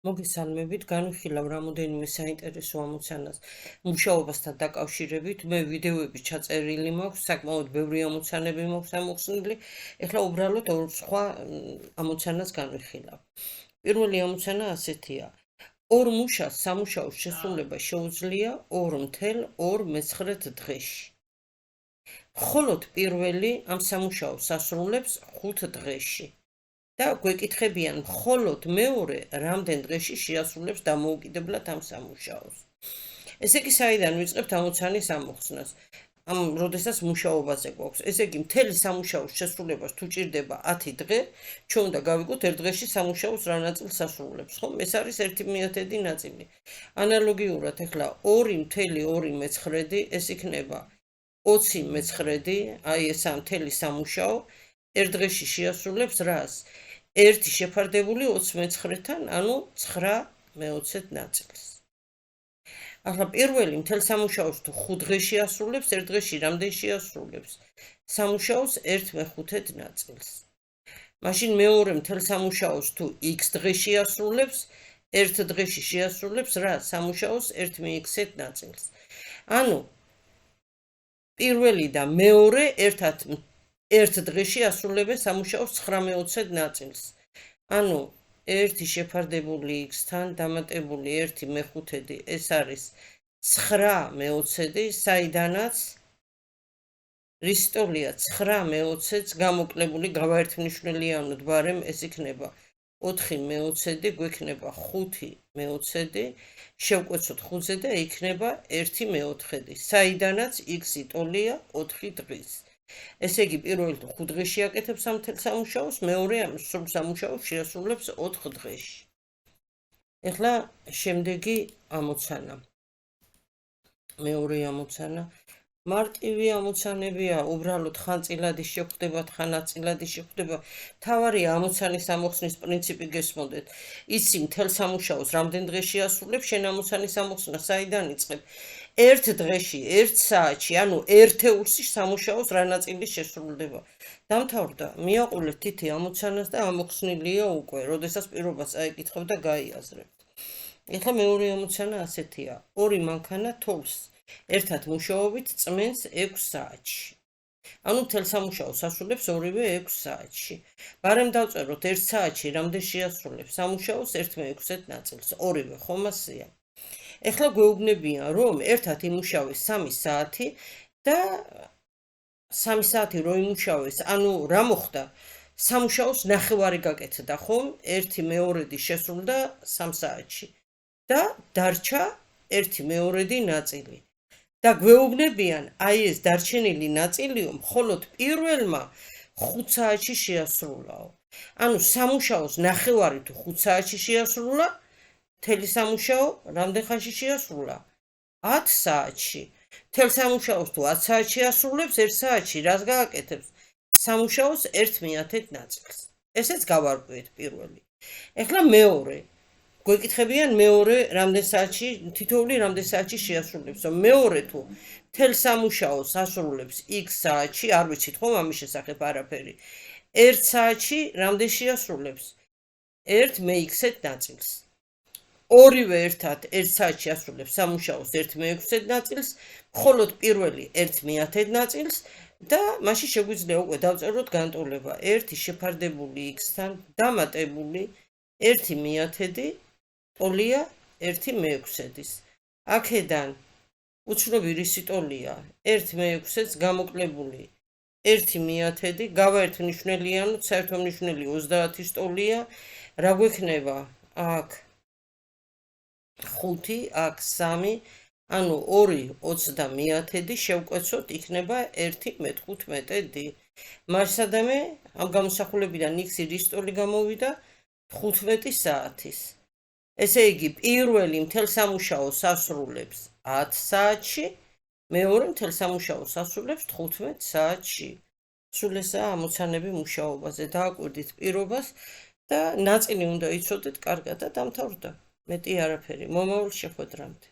მოგესალმებით, განვიხილავ რამოდენიმე საინტერესო ამოცანას მუშაობასთან დაკავშირებით. მე ვიდეოები ჩაწერილი მაქვს, საკმაოდ ბევრი ამოცანები მაქვს ამოხსნილი. ეხლა უბრალოდ ორ სხვა ამოცანას განვიხილავ. პირველი ამოცანა ასეთია. ორ მუშას სამუშაოს შესრულება შეუძლია 2.2 დღეში. მხოლოდ პირველი ამ სამუშაოს ასრულებს 5 დღეში. და გვეკითხებიან მხოლოდ მეორე რამდენ დღეში შეასრულებს დამოუკიდებლად ამ სამუშაოს. ესე იგი, საიდან ვიწყებთ ამოცანის ამოხსნას? როდესაც მუშაობაზე გვაქვს. ესე იგი, მთელი სამუშაოს შესრულებას თუ ჭირდება 10 დღე, ჩვენ უნდა გავიგოთ ერთ დღეში სამუშაოს რა ნაწილს ასრულებს, ხომ? ეს არის 1/10 ნაწილი. ანალოგიურად, ეხლა 2.2 ეს იქნება 20/9, აი ესა მთელი სამუშაო ერთ დღეში შეასრულებს რას? 1 შეფარდებული 20/9-თან, ანუ 9/20 ნაწილს. ახლა პირველი მთელ სამუშაოს თუ 5 დღეში ასრულებს, ერთ დღეში რამდენ შეასრულებს? სამუშაოს 1/5 ნაწილს. მაშინ მეორე მთელ სამუშაოს თუ x დღეში ასრულებს, ერთ დღეში შეასრულებს რა? სამუშაოს 1/x ნაწილს. ანუ პირველი და მეორე ერთად ერთ დღეში ასრულებენ სამუშაოს 9/20 ნაწილს. ანუ 1 შეფარდებული x-თან დამატებული 1/5 ეს არის 9/20, საიდანაც რის ტოლია 9/20-ს გამოკლებული გავაერთმნიშნელიანოთ, ბარემ ეს იქნება 4/20, გვექნება 5/20, შევკვეცოთ 5-ზე და იქნება 1/4, საიდანაც x-ი ტოლია 4 დღის. ესე იგი, პირველი თუ 5 დღეში აკეთებს ამ მთელ სამუშაოს, მეორე ამ სრულ სამუშაოს შეასრულებს 4 დღეში. ეხლა შემდეგი ამოცანა. მეორე ამოცანა. მარტივი ამოცანებია, უბრალოდ ხანწილადი შეხვდება, ხანაწილადი შეხვდება. თავარია ამოცანის ამოხსნის პრინციპი გესმოდეთ. იცი მთელ სამუშაოს რამდენ დღეში ასრულებს, შენ ამოცანის ამოხსნა საიდან იწყებ? ერთ დღეში, ერთ საათში, ანუ ერთეულში სამუშაოს რა ნაწილი შესრულდება. დამთავრდა. მიაყოლეთ თითი ამოცანას და ამოხსნილია უკვე, როდესაც პირობას აიკითხავ და გაიაზრებთ. ეხლა მეორე ამოცანა ასეთია. ორი მანქანა თოვლს ერთად მუშაობით წმენს 6 საათში. ანუ მთელ სამუშაოს ასრულებს ორივე 6 საათში. ბარემ დავწეროთ 1 საათში რამდენ შეასრულებს სამუშაოს 1/6 ნაწილს. ორივე ხომ ასეა. ეხლა გვეუბნებიან, რომ ერთად იმუშავეს 3 საათი და 3 საათი რო იმუშავეს, ანუ რა მოხდა? სამუშაოს ნახევარი გაკეთდა, ხომ? 1/2 შესრულდა 3 საათში და დარჩა 1/2 ნაწილი. და გვეუბნებიან, აი ეს დარჩენილი ნაწილიო, მხოლოდ პირველმა 5 საათში შეასრულაო. ანუ სამუშაოს ნახევარი თუ 5 საათში შეასრულა, მთელი სამუშაო რამდენ ხანში შეასრულა? 10 საათში. მთელ სამუშაოს თუ 10 საათში ასრულებს, 1 საათში რას გააკეთებს? სამუშაოს 1/10 ნაწილს. ესეც გავარკვიეთ პირველი. ეხლა მეორე. გვეკითხებიან მეორე რამდენ საათში, თითოეული რამდენ საათში შეასრულებს. მეორე თუ მთელ სამუშაოს ასრულებს x საათში, არ ვიცით ხომ ამის შესახებ არაფერი. 1 საათში რამდენ შეასრულებს? 1/x ნაწილს. ორივე ერთად 1 საათში ასრულებს სამუშაოს 1/6 ნაწილს, მხოლოდ პირველი 1/10 ნაწილს და მაშინ შეგვიძლია უკვე დავწეროთ განტოლება 1 შეფარდებული x-თან დამატებული 1/10 ტოლია 1/6-ის. აქედან უცნობი რისი ტოლია 1/6-ს გამოკლებული 1/10 გავაერთმნიშნელიანოთ, საერთო მნიშვნელი 30-ის ტოლია, რა გვექნება აქ 5, აქ 3, ანუ 2/30 შევკვეცოთ, იქნება 1/15. მასადამე ამ გამოსახულებიდან x-ი რის ტოლი გამოვიდა 15 საათის. ესე იგი, პირველი მთელ სამუშაოს ასრულებს 10 საათში, მეორე მთელ სამუშაოს ასრულებს 15 საათში. სულ ესაა ამოცანები მუშაობაზე. დააკვირდით პირობას და ნაწილი უნდა იცოდეთ კარგად და დამთავრდა. მეტი არაფერი. მომავალ შეხვედრამდე.